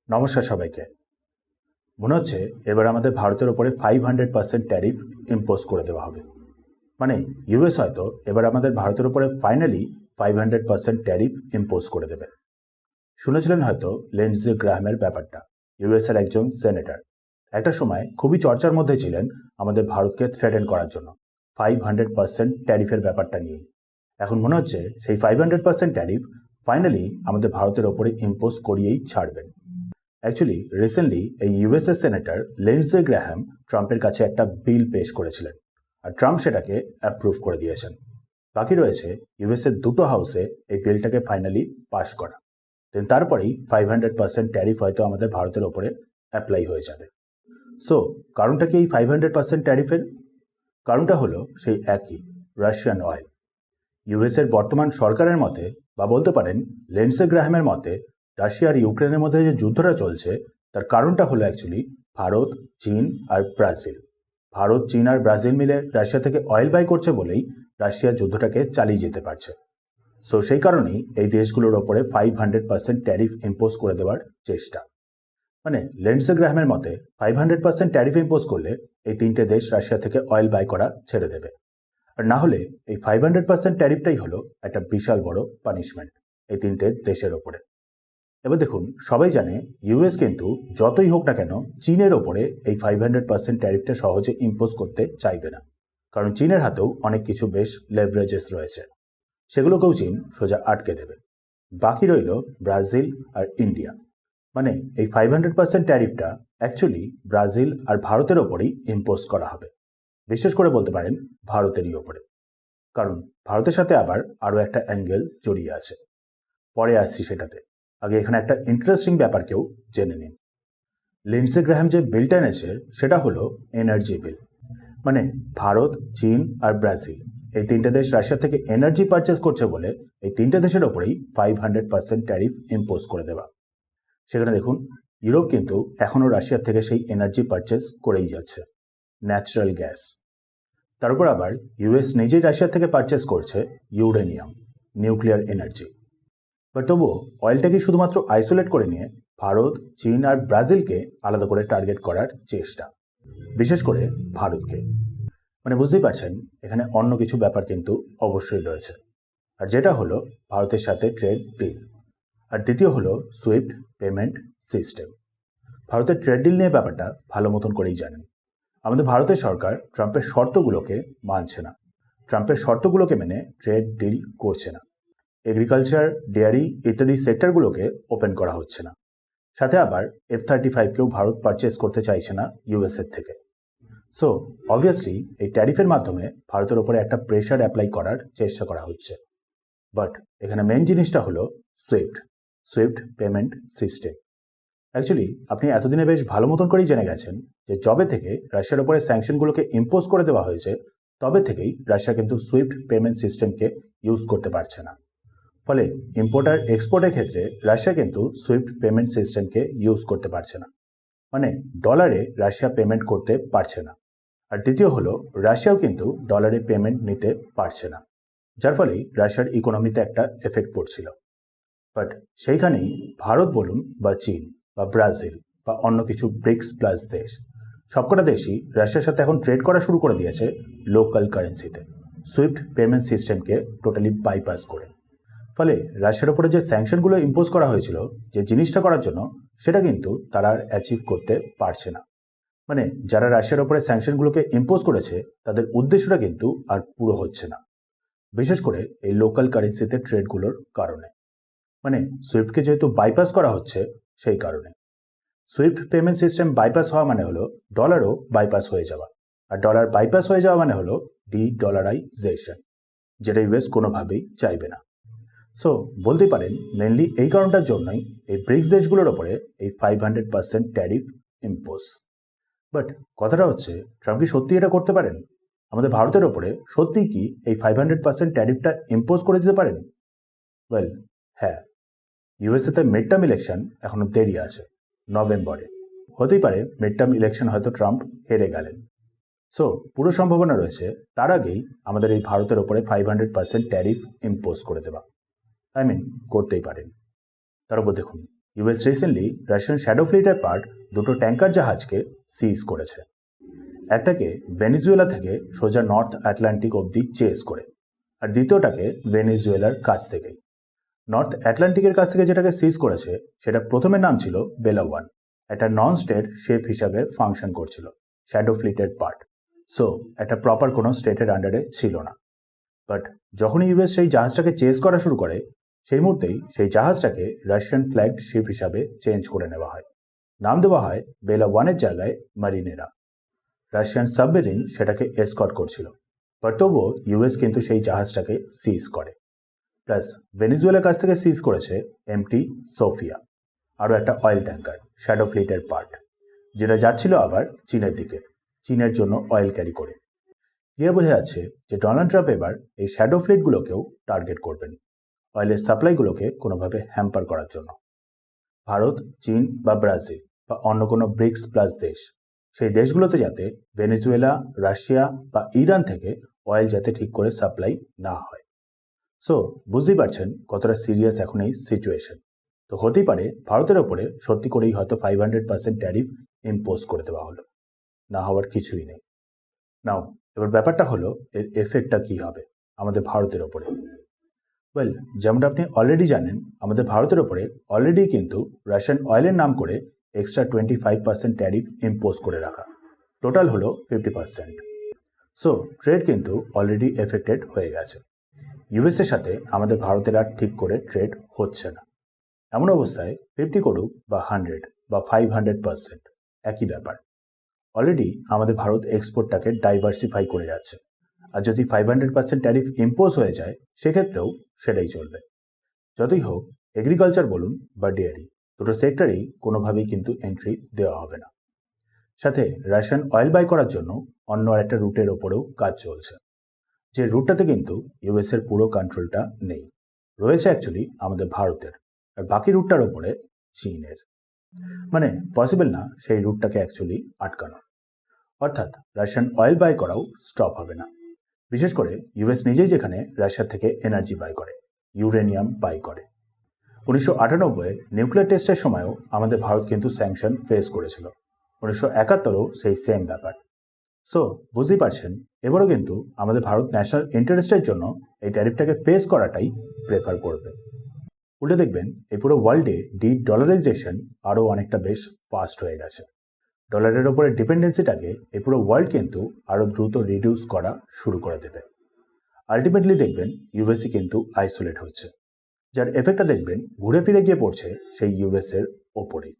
নমস্কার সবাইকে। মনে হচ্ছে এবার আমাদের ভারতের ওপরে 500% ট্যারিফ ইম্পোজ করে দেওয়া হবে। মানে ইউএস হয়তো এবার আমাদের ভারতের ওপরে ফাইনালি 500% ট্যারিফ ইম্পোজ করে দেবে। শুনেছিলেন হয়তো লিন্ডসে গ্রাহামের ব্যাপারটা, ইউএস এর একজন সেনেটর। একটা সময় খুবই চর্চার মধ্যে ছিলেন আমাদের ভারতকে থ্রেটেন করার জন্য 500% ট্যারিফের ব্যাপারটা নিয়ে। এখন মনে হচ্ছে সেই 500% ট্যারিফ ফাইনালি আমাদের ভারতের ওপরে ইম্পোজ করিয়েই ছাড়বেন। অ্যাকচুয়ালি রিসেন্টলি এই ইউএসএ সেনেটর লিন্ডসে গ্রাহাম ট্রাম্পের কাছে একটা বিল পেশ করেছিলেন, আর ট্রাম্প সেটাকে অ্যাপ্রুভ করে দিয়েছেন। বাকি রয়েছে ইউএসএর দুটো হাউসে এই বিলটাকে ফাইনালি পাশ করা। দেন তারপরেই 500% ট্যারিফ হয়তো আমাদের ভারতের ওপরে অ্যাপ্লাই হয়ে যাবে। সো কারণটা কি এই 500% ট্যারিফের? কারণটা হলো সেই একই, রাশিয়ান অয়েল। ইউএসএর বর্তমান সরকারের মতে, বা বলতে পারেন লিন্ডসে গ্রাহামের মতে, রাশিয়া আর ইউক্রেনের মধ্যে যে যুদ্ধটা চলছে তার কারণটা হলো অ্যাকচুয়ালি ভারত, চীন আর ব্রাজিল। ভারত, চীন আর ব্রাজিল মিলে রাশিয়া থেকে অয়েল বাই করছে বলেই রাশিয়া যুদ্ধটাকে চালিয়ে যেতে পারছে। সো সেই কারণেই এই দেশগুলোর ওপরে 500% ট্যারিফ ইম্পোজ করে দেওয়ার চেষ্টা। মানে লিন্ডসে গ্রাহামের মতে 500% ট্যারিফ ইম্পোজ করলে এই তিনটে দেশ রাশিয়া থেকে অয়েল বাই করা ছেড়ে দেবে। আর না হলে এই 500% ট্যারিফটাই হলো একটা বিশাল বড় পানিশমেন্ট এই তিনটে দেশের ওপরে। এবার দেখুন, সবাই জানে ইউএস কিন্তু যতই হোক না কেন চীনের ওপরে এই 500% ট্যারিফটা সহজে ইম্পোজ করতে চাইবে না, কারণ চীনের হাতেও অনেক কিছু বেশ লেভারেজেস রয়েছে, সেগুলোকেও চীন সোজা আটকে দেবে। বাকি রইল ব্রাজিল আর ইন্ডিয়া। মানে এই 500% ট্যারিফটা অ্যাকচুয়ালি ব্রাজিল আর ভারতের ওপরেই ইম্পোজ করা হবে, বিশেষ করে বলতে পারেন ভারতেরই ওপরে, কারণ ভারতের সাথে আবার আরও একটা অ্যাঙ্গেল জড়িয়ে আছে। পরে আসছি সেটাতে, আগে এখানে একটা ইন্টারেস্টিং ব্যাপারকেও জেনে নিন। লিন্ডসে গ্রাহাম যে বিলটা এনেছে সেটা হলো এনার্জি বিল। মানে ভারত, চীন আর ব্রাজিল এই তিনটে দেশ রাশিয়া থেকে এনার্জি পারচেস করছে বলে এই তিনটে দেশের ওপরেই 500% ট্যারিফ ইম্পোজ করে দেওয়া। সেখানে দেখুন, ইউরোপ কিন্তু এখনও রাশিয়ার থেকে সেই এনার্জি পারচেস করেই যাচ্ছে, ন্যাচারাল গ্যাস। তার উপর আবার ইউএস নিজেই রাশিয়ার থেকে পারচেস করছে ইউরেনিয়াম, নিউক্লিয়ার এনার্জি। বাট তবুও অয়েলটাকে শুধুমাত্র আইসোলেট করে নিয়ে ভারত, চীন আর ব্রাজিলকে আলাদা করে টার্গেট করার চেষ্টা, বিশেষ করে ভারতকে। মানে বুঝতেই পারছেন এখানে অন্য কিছু ব্যাপার কিন্তু অবশ্যই রয়েছে, আর যেটা হলো ভারতের সাথে ট্রেড ডিল, আর দ্বিতীয় হলো সুইফট পেমেন্ট সিস্টেম। ভারতের ট্রেড ডিল নিয়ে ব্যাপারটা ভালো মতন করেই জানেন। আমাদের ভারতের সরকার ট্রাম্পের শর্তগুলোকে মানছে না, ট্রাম্পের শর্তগুলোকে মেনে ট্রেড ডিল করছে না। এগ্রিকালচার, ডেয়ারি ইত্যাদি সেক্টরগুলোকে ওপেন করা হচ্ছে না। সাথে আবার F-35কেও ভারত পারচেস করতে চাইছে না ইউএসএর থেকে। সো অবভিয়াসলি এই ট্যারিফের মাধ্যমে ভারতের ওপরে একটা প্রেশার অ্যাপ্লাই করার চেষ্টা করা হচ্ছে। বাট এখানে মেন জিনিসটা হলো সুইফট পেমেন্ট সিস্টেম। অ্যাকচুয়ালি আপনি এতদিনে বেশ ভালো মতন করেই জেনে গেছেন যে যবে থেকে রাশিয়ার ওপরে স্যাংশনগুলোকে ইম্পোজ করে দেওয়া হয়েছে তবে থেকেই রাশিয়া কিন্তু সুইফট পেমেন্ট সিস্টেমকে ইউজ করতে পারছে না। ফলে ইম্পোর্ট আর এক্সপোর্টের ক্ষেত্রে রাশিয়া কিন্তু সুইফট পেমেন্ট সিস্টেমকে ইউজ করতে পারছে না। মানে ডলারে রাশিয়া পেমেন্ট করতে পারছে না। আর দ্বিতীয় হলো রাশিয়াও কিন্তু ডলারে পেমেন্ট নিতে পারছে না, যার ফলেই রাশিয়ার ইকোনমিতে একটা এফেক্ট পড়ছিল। বাট সেইখানেই ভারত বলুন বা চীন বা ব্রাজিল বা অন্য কিছু ব্রিক্স প্লাস দেশ, সবকটা দেশই রাশিয়ার সাথে এখন ট্রেড করা শুরু করে দিয়েছে লোকাল কারেন্সিতে, সুইফট পেমেন্ট সিস্টেমকে টোটালি বাইপাস করে। ফলে রাশিয়ার উপরে যে স্যাংশনগুলো ইম্পোজ করা হয়েছিল যে জিনিসটা করার জন্য, সেটা কিন্তু তারা আর অ্যাচিভ করতে পারছে না। মানে যারা রাশিয়ার উপরে স্যাংশনগুলোকে ইম্পোজ করেছে তাদের উদ্দেশ্যটা কিন্তু আর পুরো হচ্ছে না, বিশেষ করে এই লোকাল কারেন্সিতে ট্রেডগুলোর কারণে। মানে সুইফটকে যেহেতু বাইপাস করা হচ্ছে সেই কারণে। সুইফট পেমেন্ট সিস্টেম বাইপাস হওয়া মানে হলো ডলারও বাইপাস হয়ে যাওয়া, আর ডলার বাইপাস হয়ে যাওয়া মানে হলো ডলারাইজেশন, যেটা ইউএস কোনোভাবেই চাইবে না। সো বলতে পারেন মেনলি এই কারণটার জন্যই এই ব্রিক্স দেশগুলোর ওপরে এই 500% ট্যারিফ ইম্পোজ। বাট কথাটা হচ্ছে, ট্রাম্প কি সত্যি এটা করতে পারেন? আমাদের ভারতের ওপরে সত্যিই কি এই 500% ট্যারিফটা ইম্পোজ করে দিতে পারেন? ওয়েল হ্যাঁ, ইউএসএতে মিড টার্ম ইলেকশন এখনো দেরি আছে, নভেম্বরে। হতেই পারে মিড টার্ম ইলেকশন হয়তো ট্রাম্প হেরে গেলেন। সো পুরো সম্ভাবনা রয়েছে তার আগেই আমাদের এই ভারতের ওপরে 500% ট্যারিফ ইম্পোজ করে দেওয়া। করতেই পারেন। তার উপর দেখুন, ইউএস রিসেন্টলি রাশিয়ান শ্যাডো ফ্লিটের পার্ট দুটো ট্যাঙ্কার জাহাজকে সিজ করেছে। একটাকে ভেনেজুয়েলা থেকে সোজা নর্থ আটলান্টিক অবধি চেস করে, আর দ্বিতীয়টাকে ভেনেজুয়েলার কাছ থেকেই। নর্থ আটলান্টিকের কাছ থেকে যেটাকে সিজ করেছে সেটা প্রথমে নাম ছিল বেলা 1, একটা নন স্টেট শেপ হিসাবে ফাংশন করছিল, শ্যাডো ফ্লিটের পার্ট। সো একটা প্রপার কোনো স্টেটের আন্ডারে ছিল না। বাট যখনই ইউএস সেই জাহাজটাকে চেস করা শুরু করে, সেই মুহূর্তেই সেই জাহাজটাকে রাশিয়ান ফ্ল্যাগড শিপ হিসাবে চেঞ্জ করে নেওয়া হয়। নাম দেওয়া হয় বেলা 1-এর জায়গায় মারিনেরা। রাশিয়ান সাবমেরিন সেটাকে এসকর্ট করছিল, বাট তবুও ইউএস কিন্তু সেই জাহাজটাকে সিজ করে। প্লাস ভেনেজুয়েলার কাছ থেকে সিজ করেছে এমটি সোফিয়া, আরও একটা অয়েল ট্যাঙ্কার শ্যাডো ফ্লিটের পার্ট, যেটা যাচ্ছিল আবার চীনের দিকে, চীনের জন্য অয়েল ক্যারি করে। ক্লিয়ার বোঝা যাচ্ছে যে ডোনাল্ড ট্রাম্প এবার এই শ্যাডো ফ্লিটগুলোকেও টার্গেট করবেন, অয়েলের সাপ্লাইগুলোকে কোনোভাবে হ্যাম্পার করার জন্য। ভারত, চীন বা ব্রাজিল বা অন্য কোনো ব্রিক্স প্লাস দেশ, সেই দেশগুলোতে যাতে ভেনেজুয়েলা, রাশিয়া বা ইরান থেকে অয়েল যাতে ঠিক করে সাপ্লাই না হয়। সো বুঝতেই পারছেন কতটা সিরিয়াস এখন এই সিচুয়েশন। তো হতেই পারে ভারতের ওপরে সত্যি করেই হয়তো 500% ট্যারিফ ইম্পোজ করে দেওয়া হলো, না হওয়ার কিছুই নেই। নাও এবার ব্যাপারটা হলো এর এফেক্টটা কি হবে আমাদের ভারতের ওপরে। ওয়েল, যেমনটা আপনি অলরেডি জানেন, আমাদের ভারতের ওপরে অলরেডি কিন্তু রাশিয়ান অয়েলের নাম করে এক্সট্রা 25% ট্যারিফ ইম্পোজ করে রাখা, টোটাল হলো 50%। সো ট্রেড কিন্তু অলরেডি এফেক্টেড হয়ে গেছে। ইউএসের সাথে আমাদের ভারতের আর ঠিক করে ট্রেড হচ্ছে না। এমন অবস্থায় 50 করুক বা 100 বা 500%, একই ব্যাপার। অলরেডি আমাদের ভারত এক্সপোর্টটাকে ডাইভার্সিফাই করে যাচ্ছে, আর যদি 500% ট্যারিফ ইম্পোজ হয়ে যায় সেক্ষেত্রেও সেটাই চলবে। যতই হোক, এগ্রিকালচার বলুন বা ডেয়ারি, দুটো সেক্টরেই কোনোভাবেই কিন্তু এন্ট্রি দেওয়া হবে না। সাথে রাশিয়ান অয়েল বাই করার জন্য অন্য আরেকটা রুটের ওপরেও কাজ চলছে, যে রুটটাতে কিন্তু ইউএসের পুরো কন্ট্রোলটা নেই, রয়েছে অ্যাকচুয়ালি আমাদের ভারতের, আর বাকি রুটটার ওপরে চীনের। মানে পসিবল না সেই রুটটাকে অ্যাকচুয়ালি আটকানো। অর্থাৎ রাশিয়ান অয়েল বাই করাও স্টপ হবে না। বিশেষ করে ইউএস নিজেই যেখানে রাশিয়া থেকে এনার্জি বাই করে, ইউরেনিয়াম বাই করে। 1998 নিউক্লিয়ার টেস্টের সময়ও আমাদের ভারত কিন্তু স্যাংশন ফেস করেছিল, 1971-ও সেই সেম ব্যাপার। সো বুঝতেই পারছেন এবারও কিন্তু আমাদের ভারত ন্যাশনাল ইন্টারেস্টের জন্য এই ট্যারিফটাকে ফেস করাটাই প্রেফার করবে। উল্টে দেখবেন এই পুরো ওয়ার্ল্ডে ডলারাইজেশন আরও অনেকটা বেশ ফাস্ট হয়ে গেছে। ডলারের ওপরে ডিপেন্ডেন্সিটাকে এই পুরো ওয়ার্ল্ড কিন্তু আরও দ্রুত রিডিউস করা শুরু করে দেবে। আলটিমেটলি দেখবেন ইউএসই কিন্তু আইসোলেট হচ্ছে, যার এফেক্টটা দেখবেন ঘুরে ফিরে গিয়ে পড়ছে সেই ইউএসের ওপরেই।